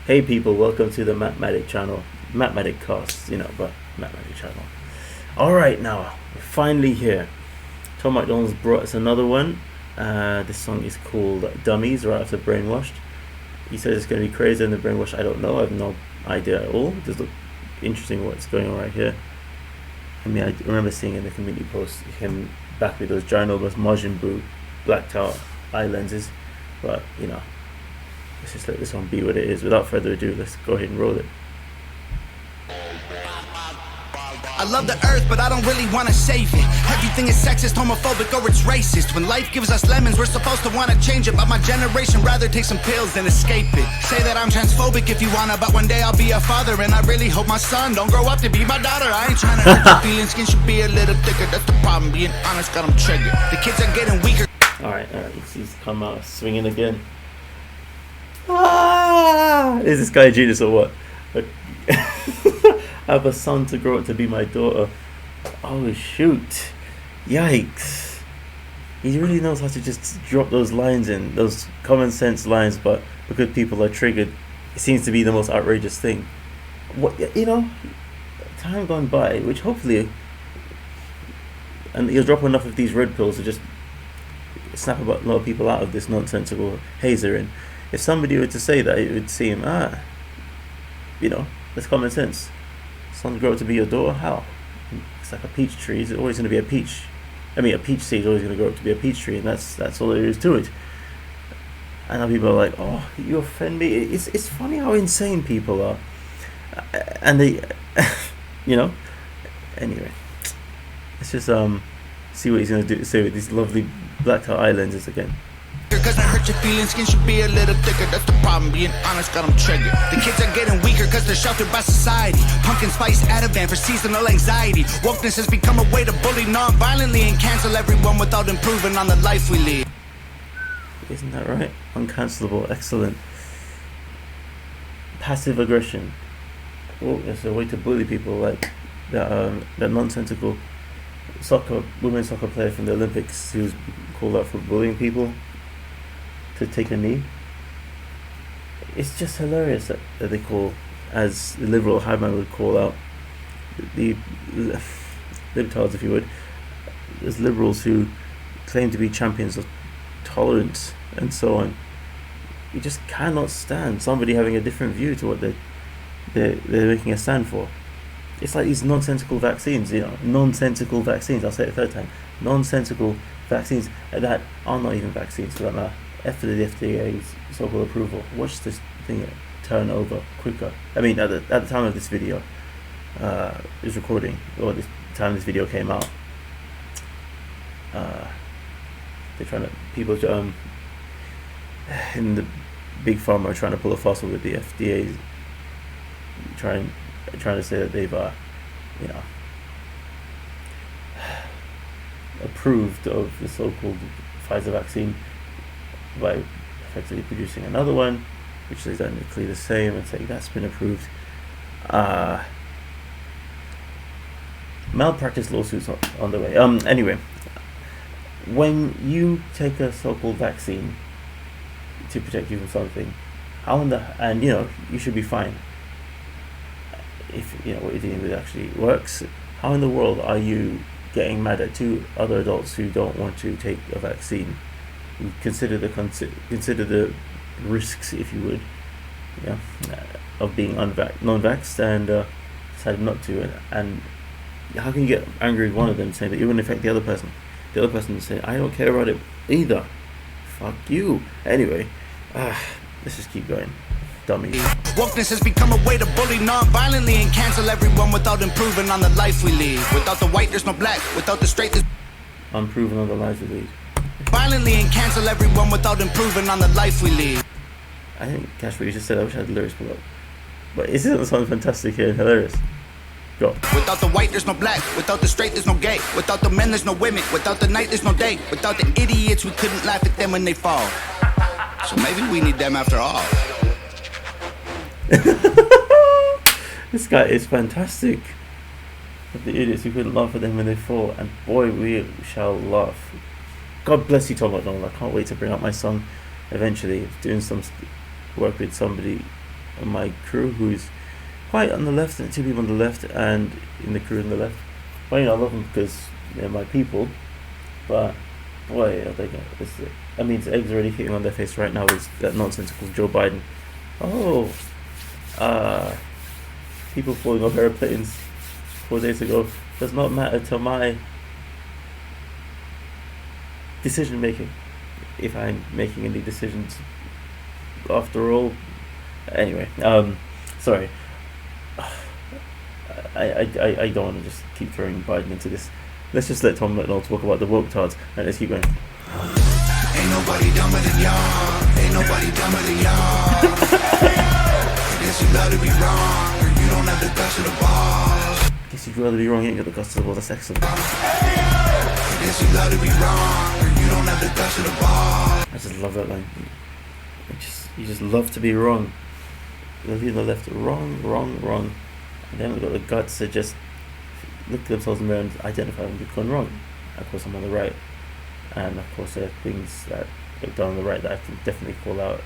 Hey people, welcome to the MatMadik channel. MatMadik costs, but MatMadik channel. Alright, now, we're finally here. Tom Macdonald's brought us another one. This song is called Dummies, right after Brainwashed. He says it's going to be crazier than the Brainwashed. I don't know, I have no idea at all. It does look interesting what's going on right here. I mean, I remember seeing in the community post him back with those ginormous Majin Buu blacked out eye lenses. But, let's just let this one be what it is. Without further ado, let's go ahead and roll it. I love the earth, but I don't really want to save it. Everything is sexist, homophobic, or it's racist. When life gives us lemons, we're supposed to want to change it. But my generation rather take some pills than escape it. Say that I'm transphobic if you wanna, but one day I'll be a father. And I really hope my son don't grow up to be my daughter. I ain't trying to hurt your feelings, skin should be a little thicker. That's the problem, being honest got them triggered. The kids are getting weaker. Alright, he's come out swinging again. Ah! Is this guy a genius or what? I have a son to grow up to be my daughter. Oh shoot. Yikes. He really knows how to just drop those lines in, those common sense lines, but because people are triggered, it seems to be the most outrageous thing. What, time gone by, which hopefully, and he'll drop enough of these red pills to just snap a lot of people out of this nonsensical hazer. And if somebody were to say that, it would seem, that's common sense. Son grow up to be your daughter? How? It's like a peach tree. It's always going to be a peach. I mean, a peach seed is always going to grow up to be a peach tree, and that's all there is to it. And now people are like, "Oh, you offend me." It's funny how insane people are, and they, Anyway, let's just see what he's going to say with these lovely blacked out eye lenses again. Cause I hurt your feelings, skin should be a little thicker. That's the problem, being honest got them triggered. The kids are getting weaker cause they're sheltered by society. Pumpkin spice Ativan for seasonal anxiety. Wokeness has become a way to bully non-violently and cancel everyone without improving on the life we lead. Isn't that right? Uncancelable, excellent. Passive aggression. Oh, it's a way to bully people, like that nonsensical women's soccer player from the Olympics who's called out for bullying people to take a knee. It's just hilarious that they call, as the liberal highman would call out, the libtards, if you would, as liberals who claim to be champions of tolerance and so on. You just cannot stand somebody having a different view to what they're making a stand for. It's like these nonsensical vaccines, nonsensical vaccines, I'll say it a third time, nonsensical vaccines that are not even vaccines for that matter. After the FDA's so-called approval, watch this thing turn over quicker. I mean, at the time of this video, is recording, or the time this video came out, people in the big pharma are trying to pull a fossil with the FDA, trying to say that they've, approved of the so-called Pfizer vaccine by effectively producing another one, which is identically the same, and saying that's been approved. Malpractice lawsuits on the way. Anyway, when you take a so-called vaccine to protect you from something, you should be fine if what you're dealing with actually works. How in the world are you getting mad at two other adults who don't want to take a vaccine? Consider the risks, if you would, of being non-vaxxed and decided not to. And how can you get angry with one of them saying that you're going to affect the other person? The other person saying, I don't care about it either. Fuck you. Anyway, let's just keep going. Dummies. Wokeness has become a way to bully non-violently and cancel everyone without improving on the life we lead. Without the white, there's no black. Without the straight, there's unproven on the lives we lead. Violently and cancel everyone without improving on the life we lead. I think Cash, what you just said, I wish I had the lyrics pulled up. But isn't it sound fantastic here and hilarious? Go. Without the white, there's no black. Without the straight, there's no gay. Without the men, there's no women. Without the night, there's no day. Without the idiots, we couldn't laugh at them when they fall. So maybe we need them after all. This guy is fantastic. Of the idiots who couldn't laugh at them when they fall, and boy, we shall laugh. God bless you, Tom Macdonald. I can't wait to bring out my song eventually. Doing some work with somebody my crew who's quite on the left, and 2 people on the left, and in the crew on the left. Well, I love them because they're my people, but boy, I think that means eggs already hitting on their face right now is that nonsensical Joe Biden. Oh, people falling off airplanes 4 days ago does not matter to my decision making, if I'm making any decisions after all. Anyway, sorry. I don't want to just keep throwing Biden into this. Let's just let Tom Macdonald talk about the woke tards, and let's keep going. Ain't nobody dumber than y'all. Ain't nobody dumber than y'all. Guess you love to be wrong, or you don't have the guts of the balls. Guess you'd rather be wrong, you ain't got the guts to the ball. That's excellent. Guess you love to be wrong, or you don't have the guts of the balls. I just love that line. You just love to be wrong. They'll be on the left, wrong. And they haven't got the guts to just look at themselves in the mirror and identify when they've gone wrong. Of course, I'm on the right. And of course, there are things that they've done on the right that I can definitely call out.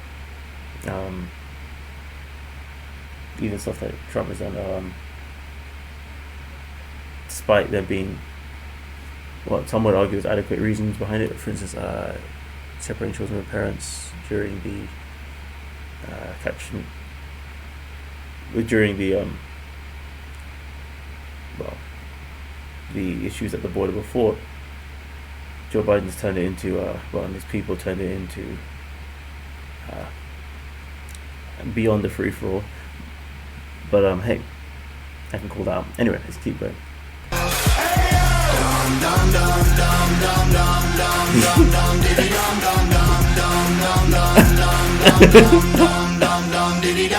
Even stuff that Trump has done, despite there being what some would argue is adequate reasons behind it. For instance, separating children from parents during the the issues at the border before. Joe Biden's turned it into, and his people turned it into beyond the free-for-all. But hey, I can call that out. Anyway, let's keep going.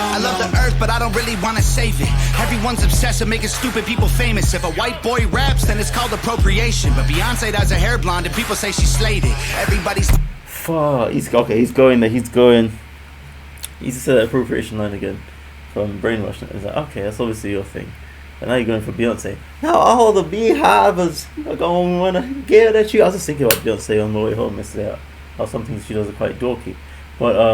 I love the earth, but I don't really want to save it. Everyone's obsessed with making stupid people famous. If a white boy raps, then it's called appropriation. But Beyonce does a hair blonde, and people say she slayed it. Everybody's he's going there. He's going. He just said that appropriation line again from Brainwash. It's like, okay, that's obviously your thing. And now you're going for Beyonce. Now all the beehives are going to want to get at you. I was just thinking about Beyonce on my way home yesterday. How some things she does are quite dorky. But I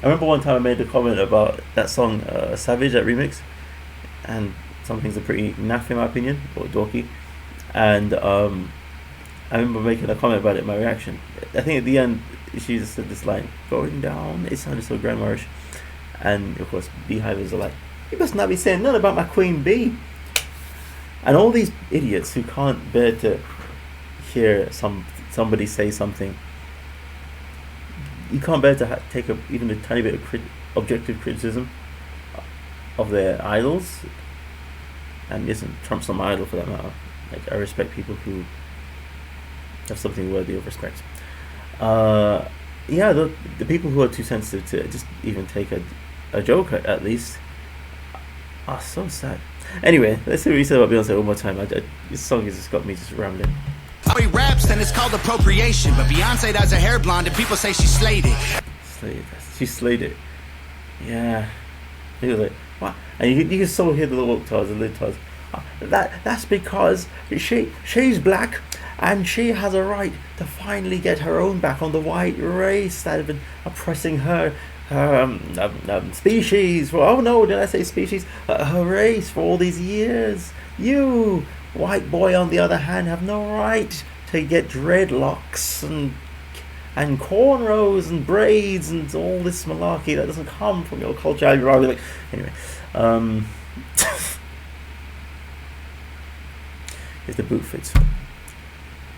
remember one time I made a comment about that song, Savage, that remix. And some things are pretty naff in my opinion, or dorky. And I remember making a comment about it in my reaction. I think at the end, she just said this line, going down. It sounded so grandma-ish. And of course, beehivers are like, you must not be saying nothing about my queen bee. And all these idiots who can't bear to hear somebody say something, you can't bear to take even a tiny bit of objective criticism of their idols. And listen, Trump's not my idol for that matter. Like, I respect people who have something worthy of respect. The people who are too sensitive to just even take a joke at least are so sad. Anyway, let's see what you said about Beyonce one more time. This song has just got me just rambling. He raps, then it's called appropriation. But Beyonce does a hair blonde, and people say she slayed it. She slayed it. Yeah. He was like, what? And you can so hear the little woke-tards, the lid-tards. That's because she's black, and she has a right to finally get her own back on the white race that have been oppressing her species. Oh no, did I say species? Her race for all these years. You, white boy, on the other hand, have no right to get dreadlocks and cornrows and braids and all this malarkey that doesn't come from your culture. Anyway, if the boot fits.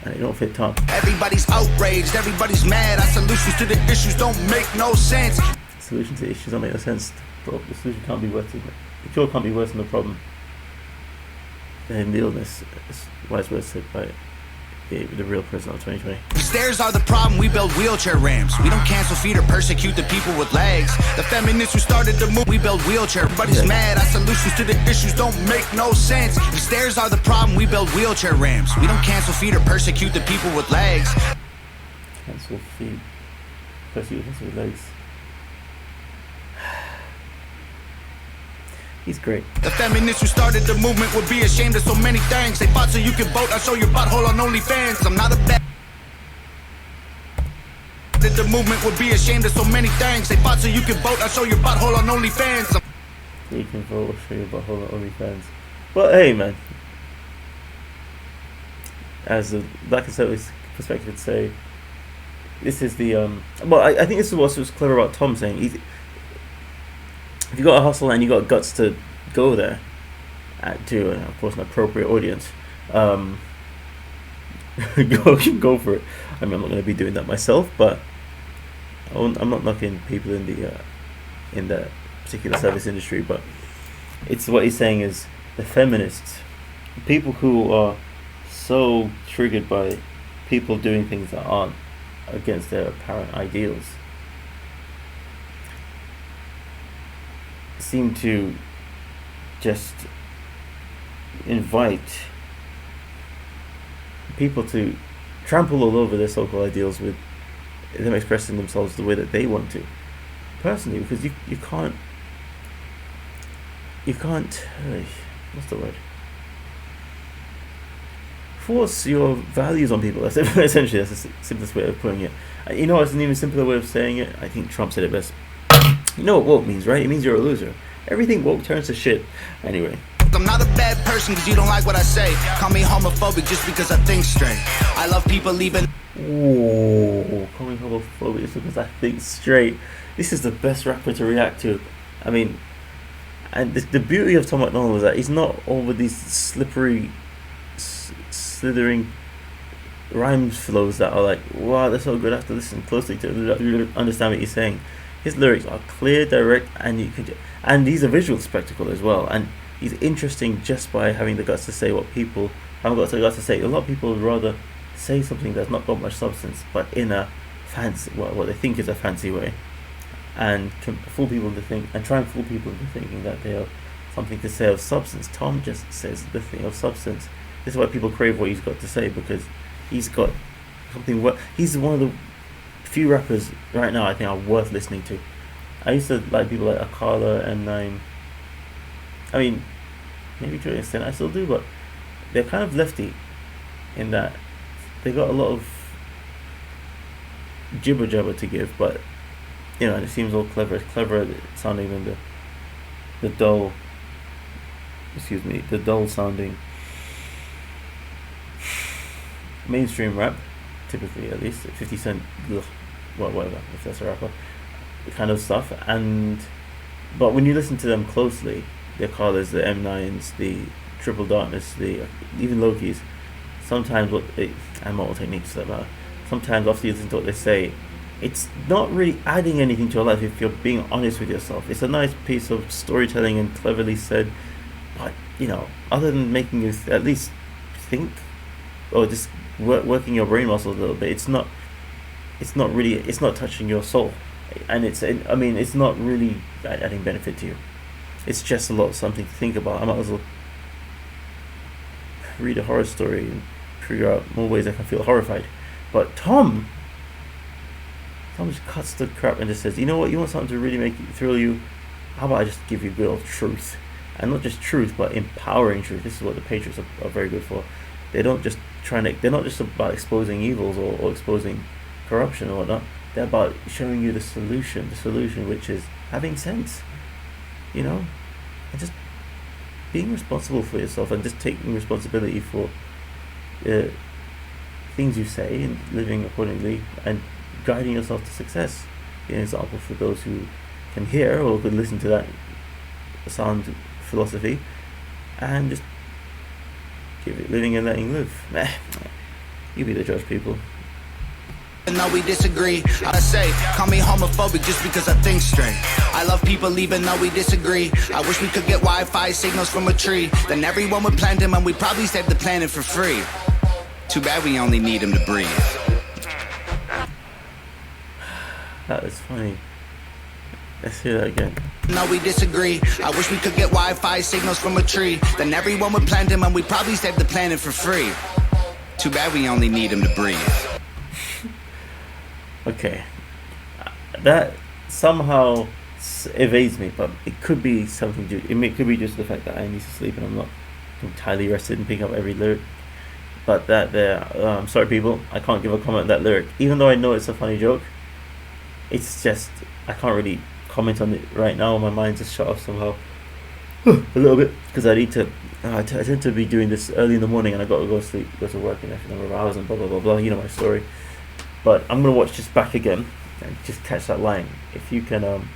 And it don't fit Tom. Everybody's outraged, everybody's mad. Our solutions to the issues don't make no sense. Solutions to issues don't make no sense. The solution can't be worse than the cure can't be worse than the problem. And the illness, is wise words said by the real president of 2020. The stairs are the problem, we build wheelchair ramps. We don't cancel feet or persecute the people with legs. The feminists who started the move, we build wheelchair. Everybody's mad, our solutions to the issues don't make no sense. The stairs are the problem, we build wheelchair ramps. We don't cancel feet or persecute the people with legs. Cancel feet, persecute the people with legs. He's great. The feminists who started the movement would be ashamed of so many things. They fought so you can vote. I'll show your butthole on OnlyFans. I'm not a bad. The movement would be ashamed of so many things. They fought so you can vote. I'll show your butthole on OnlyFans. You can vote or show your butthole on OnlyFans. But hey, man, as a black conservative perspective would say, this is the well, I think this is what was clever about Tom saying. If you got a hustle and you got guts to go there, to of course an appropriate audience, go for it. I mean, I'm not going to be doing that myself, but I'm not knocking people in the particular service industry. But it's what he's saying is the feminists, people who are so triggered by people doing things that aren't against their apparent ideals, seem to just invite people to trample all over their so-called ideals with them expressing themselves the way that they want to. Personally, because you can't what's the word? Force your values on people. Essentially, that's the simplest way of putting it. You know, it's an even simpler way of saying it. I think Trump said it best. You know what woke means, right? It means you're a loser. Everything woke turns to shit. Anyway. I'm not a bad person because you don't like what I say. Call me homophobic just because I think straight. I love people leaving. Ooh, call me homophobic just because I think straight. This is the best rapper to react to. I mean, and the beauty of Tom Macdonald is that he's not over these slippery, slithering rhyme flows that are like, wow, they're so good. I have to listen closely to understand what he's saying. His lyrics are clear, direct, and he's a visual spectacle as well. And he's interesting just by having the guts to say what people haven't got the guts to say. A lot of people would rather say something that's not got much substance, but in a fancy, what they think is a fancy way, and can fool people to think, and try and fool people into thinking that they have something to say of substance. Tom just says the thing of substance. This is why people crave what he's got to say, because he's got something. He's one of the few rappers right now I think are worth listening to. I used to like people like Akala and M9. I mean, maybe to an extent I still do, but they're kind of lefty in that they got a lot of jibber jabber to give, but you know, it seems all clever. It's clever sounding than the dull. Excuse me, the dull sounding mainstream rap, typically at least 50 Cent, well, whatever, if that's a rapper, kind of stuff. But when you listen to them closely, their callers, the M9s, the Triple Darkness, the even Loki's, sometimes and Mortal Techniques like that, sometimes after you listen to what they say, it's not really adding anything to your life if you're being honest with yourself. It's a nice piece of storytelling and cleverly said, but you know, other than making you at least think or just working your brain muscles a little bit, it's not touching your soul, and it's not really adding benefit to you. It's just a lot of something to think about. I might as well read a horror story and figure out more ways I can feel horrified. But Tom just cuts the crap and just says, you know what, you want something to really make it thrill you? How about I just give you good old truth? And not just truth, but empowering truth. This is what the Patriots are very good for. They're not just about exposing evils or exposing corruption or whatnot. They're about showing you the solution which is having sense, you know, and just being responsible for yourself and just taking responsibility for things you say and living accordingly and guiding yourself to success. Being an example for those who can hear or could listen to that sound philosophy and just keep it living and letting live. You be the judge, people. No, we disagree. I say, call me homophobic just because I think straight. I love people even though we disagree. I wish we could get Wi-Fi signals from a tree. Then everyone would plant them and we'd probably save the planet for free. Too bad we only need him to breathe. That is funny. Let's hear that again. No, we disagree. I wish we could get Wi-Fi signals from a tree. Then everyone would plant them and we'd probably save the planet for free. Too bad we only need him to breathe. Okay, that somehow evades me, but it could be something. It could be just the fact that I need to sleep and I'm not entirely rested and picking up every lyric. But I'm sorry, people, I can't give a comment on that lyric, even though I know it's a funny joke. It's just I can't really comment on it right now. My mind just shut off somehow. a little bit because I need to. I tend to be doing this early in the morning, and I got to go sleep, go to work in a number of hours, and blah blah blah blah. You know my story. But I'm gonna watch this back again and just catch that line. If you can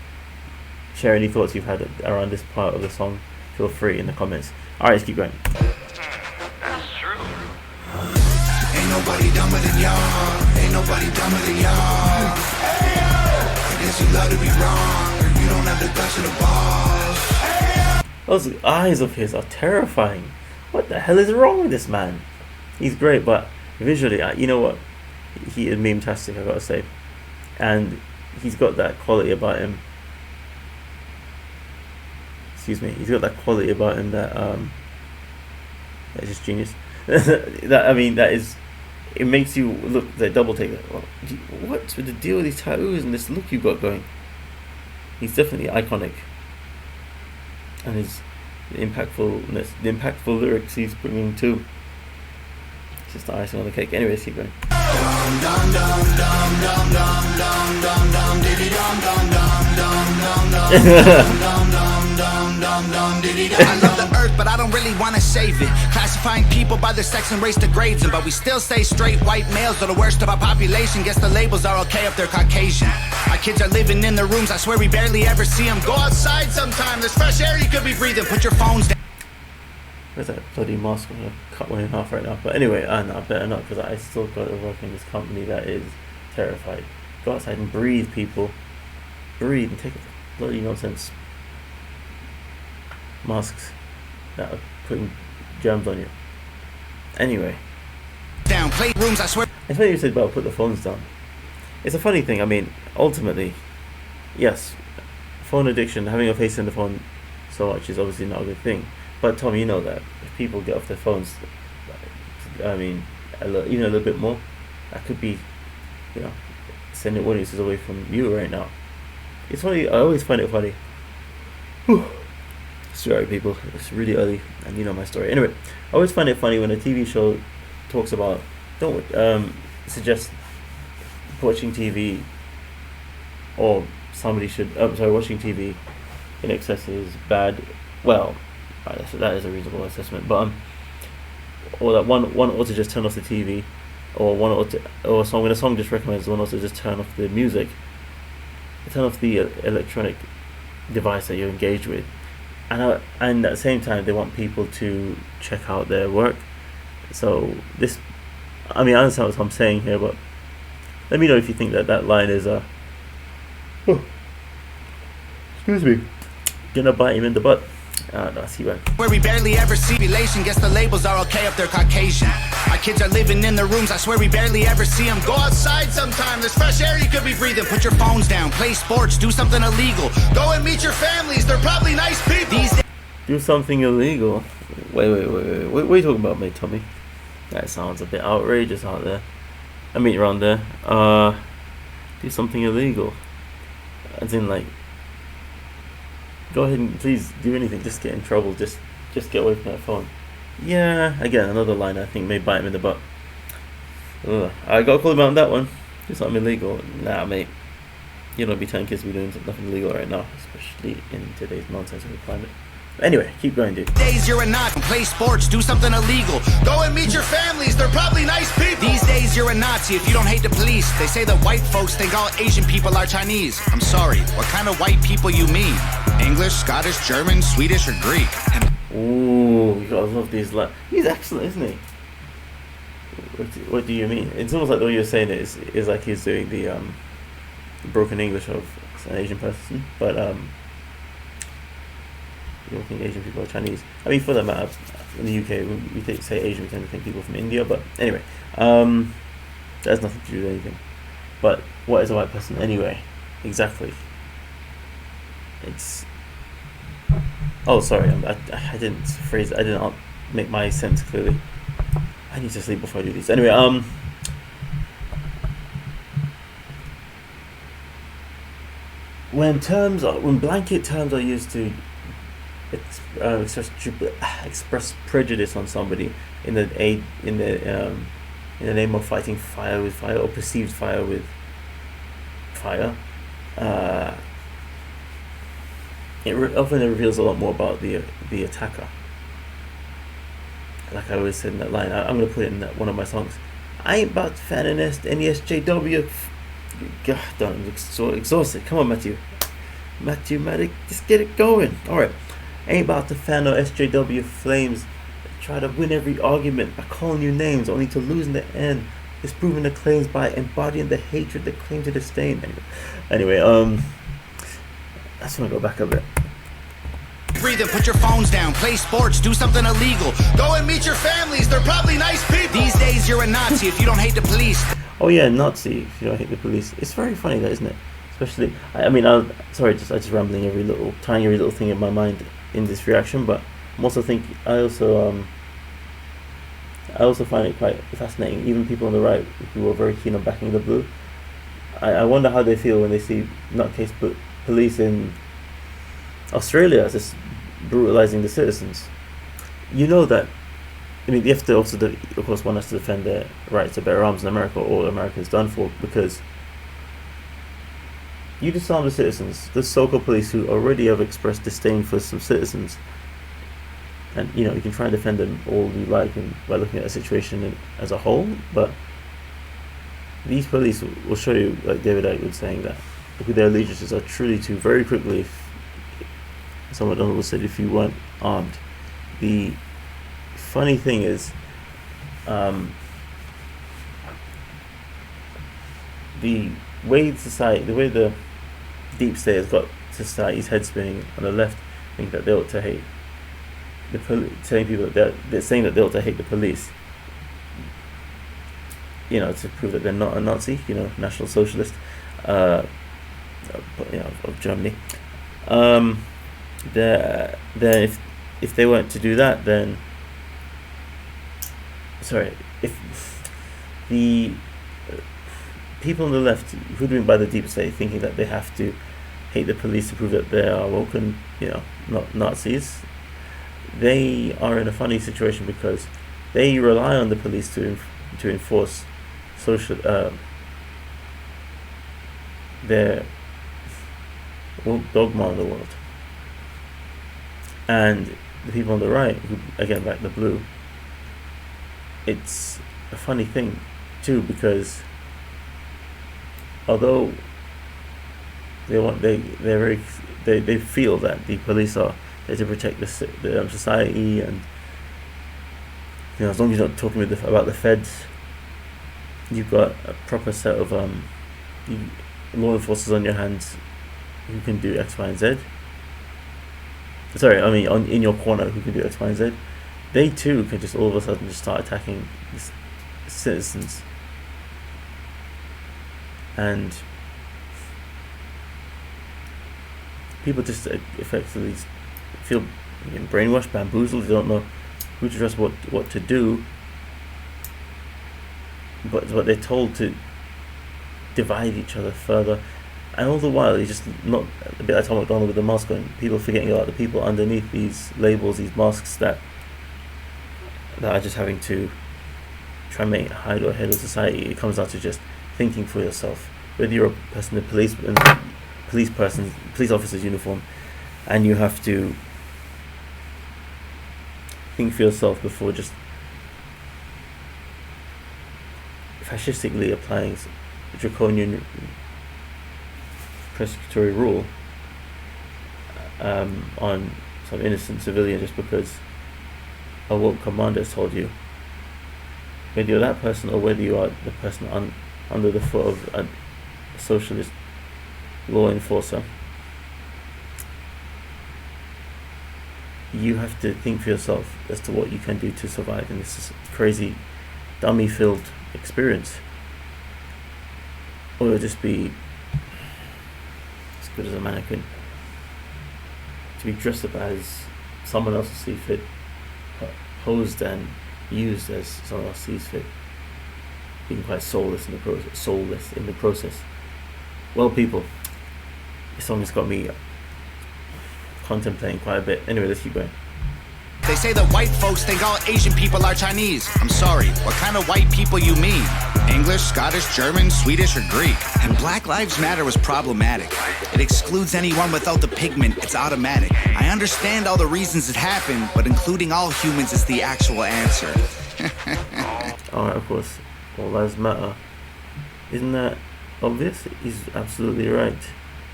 share any thoughts you've had around this part of the song, feel free in the comments. All right, let's keep going. Ain't nobody dumber than y'all. Ain't nobody dumber than y'all. I guess you love to be wrong. You don't have the guts of the balls. Those eyes of his are terrifying. What the hell is wrong with this man? He's great, but visually, you know what? He is meme-tastic, I gotta say. And he's got that quality about him. Excuse me. He's got that quality about him that that's just genius. That is. It makes you look like double take. What's with the deal with these tattoos and this look you've got going? He's definitely iconic, and his impactfulness, the impactful lyrics he's bringing too. It's just the icing on the cake. Anyways, keep going. I love the earth, but I don't really want to save it. Classifying people by their sex and race degrades them, but we still say straight white males are the worst of our population. Guess the labels are okay if they're Caucasian. Our kids are living in their rooms, I swear we barely ever see them. Go outside sometime, there's fresh air you could be breathing. Put your phones down. Where's that bloody mask? I'm gonna cut one in half right now. But anyway, no, I better not, because I still got to work in this company that is terrified. Go outside and breathe, people. Breathe and take a bloody nonsense masks that are putting germs on you. Anyway, Down, play rooms, I swear. it's funny you said about put the phones down. It's a funny thing. I mean, ultimately, yes, phone addiction, having your face in the phone so much is obviously not a good thing. But Tom, you know that if people get off their phones, I mean, even a little bit more, that could be, sending audiences away from you right now. It's funny. I always find it funny. Whew. Sorry, people. It's really early, and you know my story. Anyway, I always find it funny when a TV show talks about suggest watching TV, or somebody should. Watching TV in excess is bad. Well, that is a reasonable assessment, but or that one ought to just turn off the TV, or or song when a song just recommends one ought to just turn off the music, turn off the electronic device that you're engaged with, and at the same time they want people to check out their work. So this, I understand what I'm saying here, but let me know if you think that line is excuse me, gonna bite him in the butt. No, see right. Where we barely ever see relation, guess the labels are okay if they're Caucasian. Our kids are living in their rooms, I swear we barely ever see them. Go outside sometime, there's fresh air you could be breathing. Put your phones down, play sports, do something illegal. Go and meet your families, they're probably nice people. Do something illegal? Wait, what are you talking about, mate, Tommy? That sounds a bit outrageous out there. Around there. Do something illegal. As in, like, go ahead and please do anything. Just get in trouble. Just get away from that phone. Yeah, again, another line I think may bite him in the butt. Ugh. I gotta call him out on that one. Do something illegal. Nah, mate. You don't be telling kids to be doing nothing illegal right now, especially in today's nonsensical climate. Anyway, keep going, dude. Days you're a Nazi, play sports, do something illegal. Go and meet your families, they're probably nice people. These days you're a Nazi if you don't hate the police. They say that white folks think all Asian people are Chinese. I'm sorry, what kind of white people you mean? English, Scottish, German, Swedish, or Greek? Ooh, you gotta love these lines. He's excellent, isn't he? What do you mean? It's almost like the way you're saying it is like he's doing the broken English of an Asian person, but you don't think Asian people are Chinese. For that matter, in the UK, when we say Asian, we tend to think people from India, but anyway, that has nothing to do with anything. But what is a white person anyway? Exactly. It's... Oh, sorry, I didn't phrase it. I didn't make my sense clearly. I need to sleep before I do this. Anyway, when blanket terms are used to express prejudice on somebody in the name of fighting fire with fire, or perceived fire with fire, often reveals a lot more about the attacker. Like I always said in that line, I'm gonna put it in one of my songs. I ain't about to fan an NESJW. God, I'm so exhausted. Come on, MatMadik, just get it going. Alright. Ain't about to fan no SJW flames. Try to win every argument by calling you names, only to lose in the end. Disproving the claims by embodying the hatred that claim to disdain. Anyway, I just want to go back a bit. Breathe and put your phones down, play sports, do something illegal. Go and meet your families, they're probably nice people. These days you're a Nazi if you don't hate the police. Oh yeah, Nazi if you don't hate the police. It's very funny that, isn't it? Especially, I'm just rambling tying every little thing in my mind in this reaction, but I also find it quite fascinating. Even people on the right who are very keen on backing the blue, I wonder how they feel when they see nutcase police in Australia just brutalizing the citizens. You know that. I mean, you have to also, of course, one has to defend their right to bear arms in America. All America is done for, because you disarm the citizens, the so-called police who already have expressed disdain for some citizens, and you can try and defend them all you like by looking at the situation as a whole, but these police will show you, like David Icke was saying, that who their allegiances are truly to very quickly. If someone Macdonald said, if you weren't armed. The funny thing is, the way the deep state has got society's head spinning on the left, think that they ought to hate the telling people that they're saying that they ought to hate the police, to prove that they're not a Nazi, National Socialist, of Germany. Then if they weren't to do that, then if the people on the left who are doing by the deep state, thinking that they have to hate the police to prove that they are woke and not Nazis, they are in a funny situation because they rely on the police to enforce social their woke dogma in the world. And the people on the right, who again back the blue, it's a funny thing too, because although they feel that the police are there to protect the society, and as long as you're not talking about the feds, you've got a proper set of law enforcers on your hands who can do X, Y, and Z. In your corner, who can do X, Y, and Z. They too can just all of a sudden just start attacking citizens, and people just effectively feel brainwashed, bamboozled. They don't know who to trust, what to do, but they're told to divide each other further. And all the while, it's just not a bit like Tom Macdonald with the mask on. People forgetting about the people underneath these labels, these masks that are just having to try and make hide or head of society. It comes down to just thinking for yourself. Whether you're a person in police officer's uniform, and you have to think for yourself before just fascistically applying draconian prosecutory rule on some innocent civilian just because a woke commander has told you. Whether you're that person or whether you are the person under the foot of a socialist law enforcer, you have to think for yourself as to what you can do to survive in this crazy, dummy-filled experience. Or you'll just be as good as a mannequin to be dressed up as someone else sees fit, posed and used as someone else sees fit, being quite soulless in the process. Well, people, this song has got me contemplating quite a bit. Anyway, let's keep going. They say that white folks think all Asian people are Chinese. I'm sorry, what kind of white people you mean? English, Scottish, German, Swedish, or Greek? And Black Lives Matter was problematic. It excludes anyone without the pigment, it's automatic. I understand all the reasons it happened, but including all humans is the actual answer. Alright, of course, all lives matter. Isn't that obvious? He's absolutely right.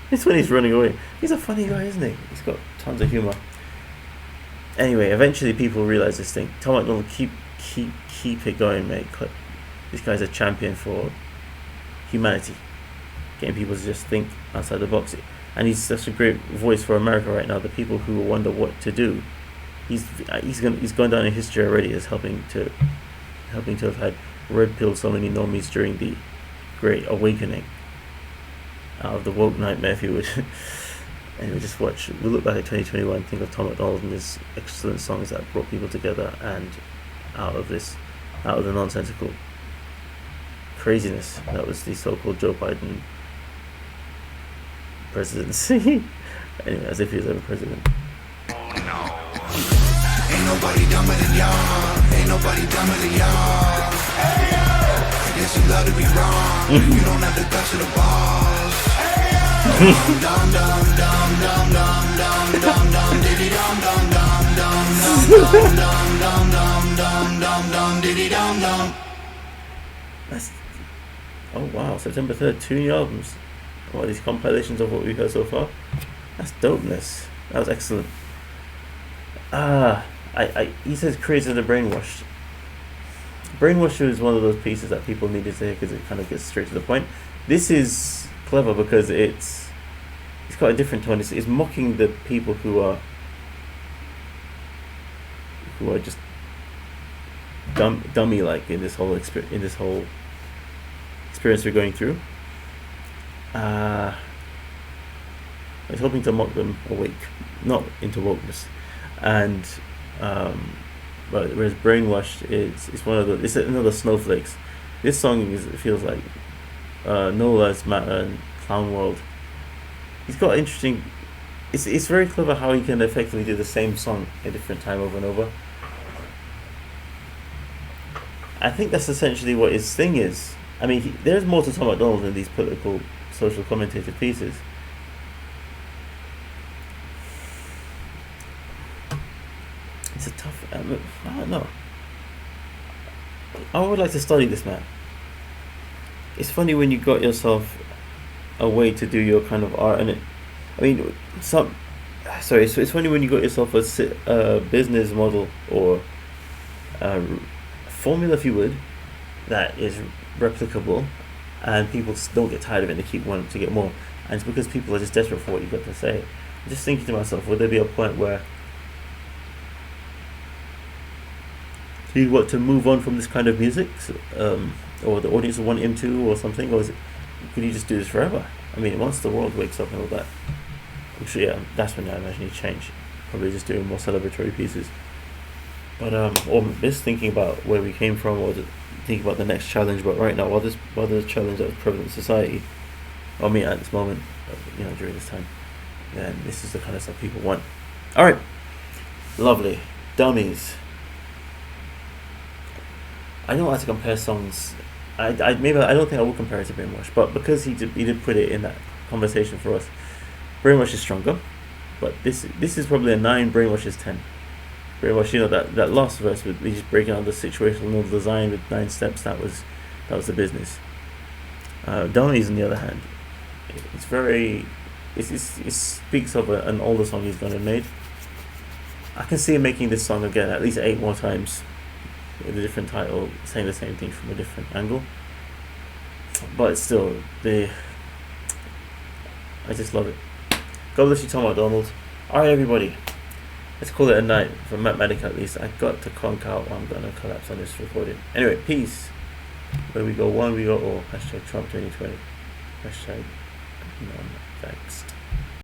It's when he's running away. He's a funny guy, isn't he? He's got tons of humour. Anyway, eventually people realise this thing. Tom MacDonald, keep it going, mate. This guy's a champion for humanity, getting people to just think outside the box. And he's such a great voice for America right now. The people who wonder what to do, he's gone down in history already as helping to have had red pill so many normies during the Great Awakening out of the woke nightmare, if you would. Anyway, just watch. We'll look back at 2021, think of Tom MacDonald and his excellent songs that brought people together, and out of the nonsensical craziness that was the so-called Joe Biden presidency. Anyway, as if he was ever president. Ain't nobody dumber than y'all. Ain't nobody dumber than y'all. I guess you love to be wrong. You don't have the guts of the balls. Dum dum dum dum dum dum dum dum diddy dum dum dum dum dum dum dum dum dum dum diddy dum dum. That's, oh wow, September 3rd, 2 new albums. What are these compilations of what we've heard so far? That's dopeness. That was excellent. He says created the Brainwashed. Brainwashed is one of those pieces that people needed to hear because it kind of gets straight to the point. This is clever because it's got a different tone. It's mocking the people who are just dummy like in this whole experience we're going through. I was hoping to mock them awake, not into wokeness, and but whereas Brainwashed it's one of the, it's another Snowflakes. This song feels like No Lives Matter and Clown World. He's got interesting. It's very clever how he can effectively do the same song a different time over and over. I think that's essentially what his thing is. I mean, there's more to Tom MacDonald than these political, social commentator pieces. It's a tough. I don't know. I would like to study this man. It's funny when you got yourself a way to do your kind of art, and it's funny when you got yourself a business model or a formula, if you would, that is replicable, and people don't get tired of it and they keep wanting to get more, and it's because people are just desperate for what you've got to say. I'm just thinking to myself, would there be a point where you want to move on from this kind of music, or the audience will want him to, or something, or could he just do this forever? I mean, once the world wakes up and all that, I'm sure, yeah, that's when I imagine he'd change, probably just doing more celebratory pieces. But or just thinking about where we came from, or thinking about the next challenge. But right now, while the challenge that was prevalent in society, I mean, at this moment, during this time, then this is the kind of stuff people want. All right, lovely. Dummies. I don't like to compare songs. I don't think I would compare it to Brainwash, but because he did put it in that conversation for us, Brainwash is stronger, but this is probably a 9. Brainwash is 10. Brainwash, that last verse with he's breaking out the situational design with 9 steps. That was the business. Dummies, on the other hand, it speaks of an older song he's done and made. I can see him making this song again at least 8 more times with a different title, saying the same thing from a different angle. But still, I just love it. God bless you, Tom MacDonald. Alright, everybody, let's call it a night for MatMadik at least. I got to conk out, or I'm gonna collapse on this recording. Anyway, peace. Where we go one, we go all. #Trump 2020. #non-vaxxed.